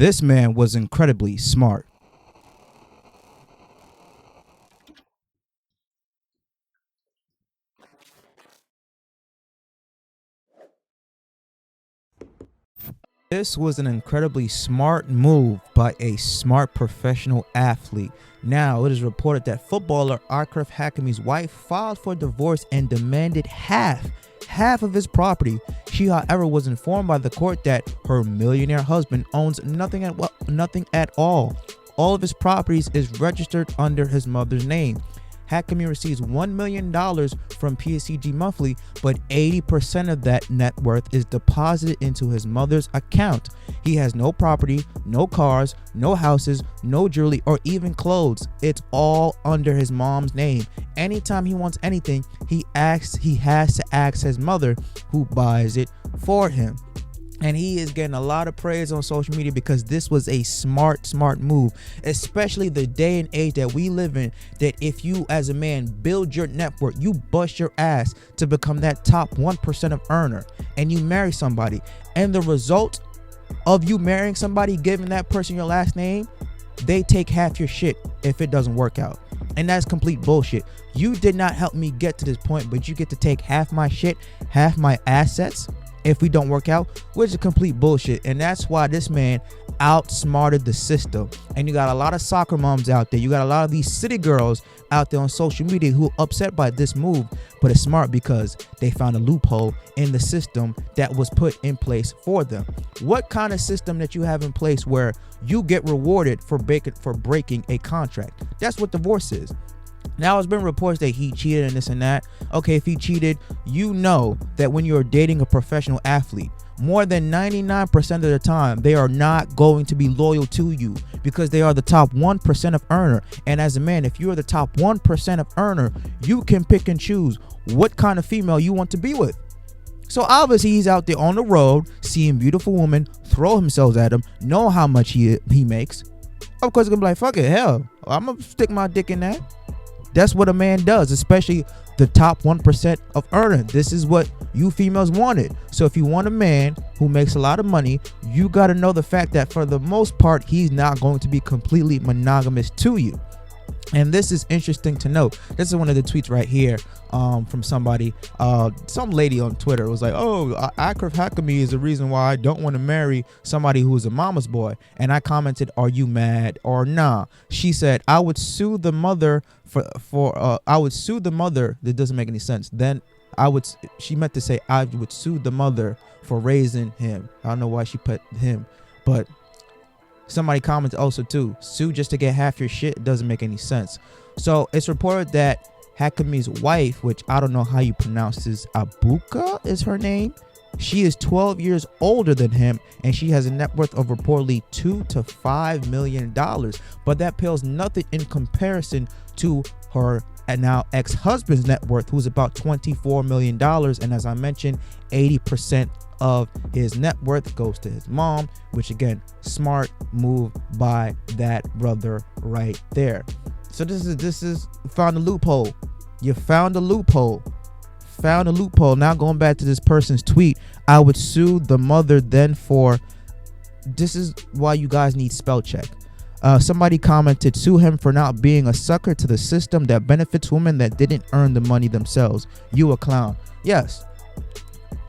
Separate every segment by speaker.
Speaker 1: This man was incredibly smart. This was an incredibly smart move by a smart professional athlete. Now, it is reported that footballer Achraf Hakimi's wife filed for divorce and demanded half of his property. She, however, was informed by the court that her millionaire husband owns nothing at all. All of his properties is registered under his mother's name. Hakimi receives $1 million from PSG monthly, but 80% of that net worth is deposited into his mother's account. He has no property, no cars, no houses, no jewelry, or even clothes. It's all under his mom's name. Anytime he wants anything, he has to ask his mother, who buys it for him. And he is getting a lot of praise on social media because this was a smart move, especially the day and age that we live in, that if you as a man build your network, you bust your ass to become that top 1% of earner, and you marry somebody, and the result of you marrying somebody, giving that person your last name, they take half your shit if it doesn't work out. And that's complete bullshit. You did not help me get to this point, but you get to take half my shit, half my assets if we don't work out, which is complete bullshit. And that's why this man outsmarted the system. And you got a lot of soccer moms out there, you got a lot of these city girls out there on social media who are upset by this move, but it's smart because they found a loophole in the system that was put in place for them. What kind of system that you have in place where you get rewarded for breaking a contract? That's what divorce is. Now, it's been reports that he cheated and this and that. Okay, if he cheated, you know that when you're dating a professional athlete, more than 99% of the time, they are not going to be loyal to you because they are the top 1% of earner. And as a man, if you're the top 1% of earner, you can pick and choose what kind of female you want to be with. So obviously he's out there on the road, seeing beautiful women, throw himself at them, know how much he makes. Of course, he's gonna be like, fuck it, hell, I'm gonna stick my dick in that. That's what a man does, especially the top 1% of earner. This is what you females wanted. So if you want a man who makes a lot of money, you got to know the fact that for the most part, he's not going to be completely monogamous to you. And this is interesting to note. This is one of the tweets right here from somebody, some lady on Twitter was like, oh, achraf Hakimi is the reason why I don't want to marry somebody who is a mama's boy. And I commented, are you mad or nah? She said, I would sue the mother I would sue the mother. That doesn't make any sense. Then she meant to say, I would sue the mother for raising him. I don't know why she put him, but somebody commented also too, sue just to get half your shit. Doesn't make any sense. So it's reported that Hakimi's wife, which I don't know how you pronounce this, Abuka is her name. She is 12 years older than him, and she has a net worth of reportedly $2 to $5 million. But that pales nothing in comparison to her and now ex-husband's net worth, who's about $24 million. And as I mentioned, 80% of his net worth goes to his mom, which again, smart move by that brother right there. So this is found a loophole. You found a loophole. Now going back to this person's tweet, I would sue the mother then for, this is why you guys need spell check. Somebody commented, sue him for not being a sucker to the system that benefits women that didn't earn the money themselves. You a clown. Yes.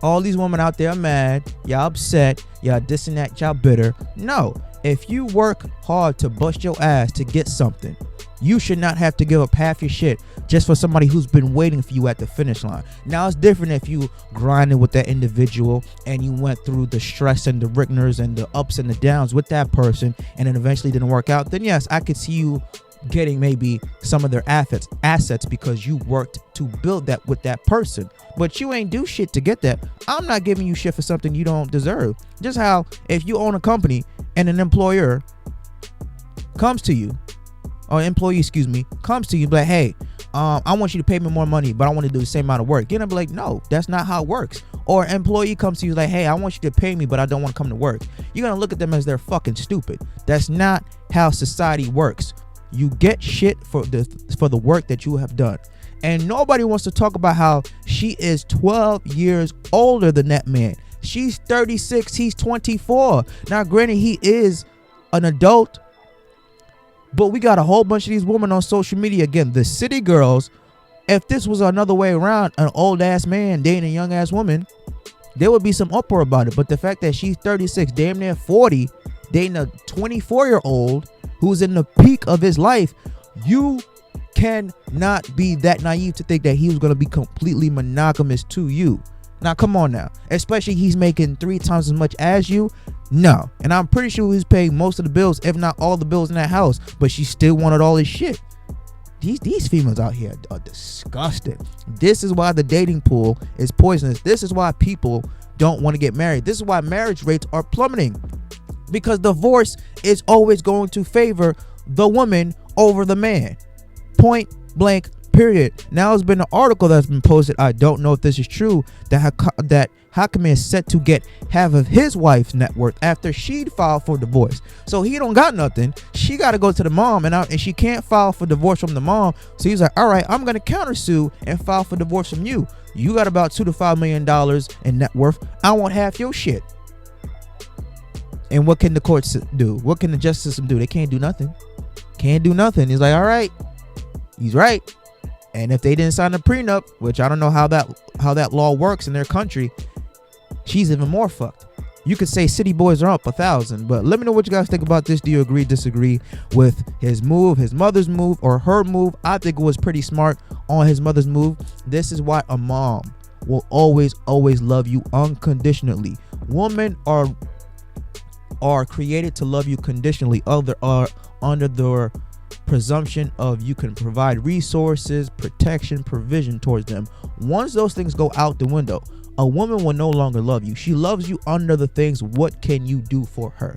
Speaker 1: All these women out there are mad, y'all upset, y'all this and that, y'all bitter. No, if you work hard to bust your ass to get something, you should not have to give up half your shit just for somebody who's been waiting for you at the finish line. Now, it's different if you grinded with that individual and you went through the stress and the rigners and the ups and the downs with that person and it eventually didn't work out. Then yes, I could see you getting maybe some of their assets because you worked to build that with that person, but you ain't do shit to get that. I'm not giving you shit for something you don't deserve. Just how if you own a company and an employer comes to you, or employee, comes to you, be like, hey, I want you to pay me more money, but I want to do the same amount of work. You're gonna be like, no, that's not how it works. Or employee comes to you like, hey, I want you to pay me, but I don't want to come to work. You're gonna look at them as they're fucking stupid. That's not how society works. You get shit for the work that you have done. And nobody wants to talk about how she is 12 years older than that man. She's 36, he's 24. Now, granted, he is an adult. But we got a whole bunch of these women on social media. Again, the city girls. If this was another way around, an old ass man dating a young ass woman, there would be some uproar about it. But the fact that she's 36, damn near 40, dating a 24-year-old who's in the peak of his life, you cannot be that naive to think that he was going to be completely monogamous to you. Now, come on now. Especially he's making 3 times as much as you. No. And I'm pretty sure he's paying most of the bills, if not all the bills in that house. But she still wanted all his shit. These females out here are disgusting. This is why the dating pool is poisonous. This is why people don't want to get married. This is why marriage rates are plummeting. Because divorce is always going to favor the woman over the man. Point blank, period. Now there's been an article that's been posted. I don't know if this is true. That Hakimi is set to get half of his wife's net worth after she'd filed for divorce. So he don't got nothing. She got to go to the mom, and she can't file for divorce from the mom. So he's like, all right, I'm going to countersue and file for divorce from you. You got about $2 to $5 million in net worth. I want half your shit. And what can the courts do? What can the justice system do? They can't do nothing. Can't do nothing. He's like, all right, he's right. And if they didn't sign a prenup, which I don't know how that law works in their country, she's even more fucked. You could say city boys are up 1,000, but let me know what you guys think about this. Do you agree, disagree with his move, his mother's move, or her move? I think it was pretty smart on his mother's move. This is why a mom will always love you unconditionally. Women are created to love you conditionally, under the presumption of you can provide resources, protection, provision towards them. Once those things go out the window, a woman will no longer love you. She loves you under the things, what can you do for her?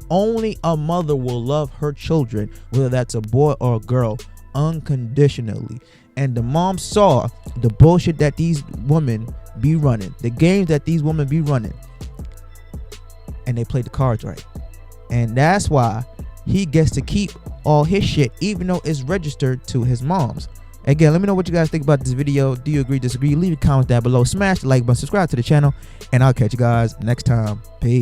Speaker 1: Only a mother will love her children, whether that's a boy or a girl, unconditionally. And the mom saw the bullshit that these women be running, the games that these women be running, and they played the cards right. And that's why he gets to keep all his shit, even though it's registered to his mom's. Again, let me know what you guys think about this video. Do you agree, disagree? Leave a comment down below. Smash the like button, subscribe to the channel, and I'll catch you guys next time. Peace.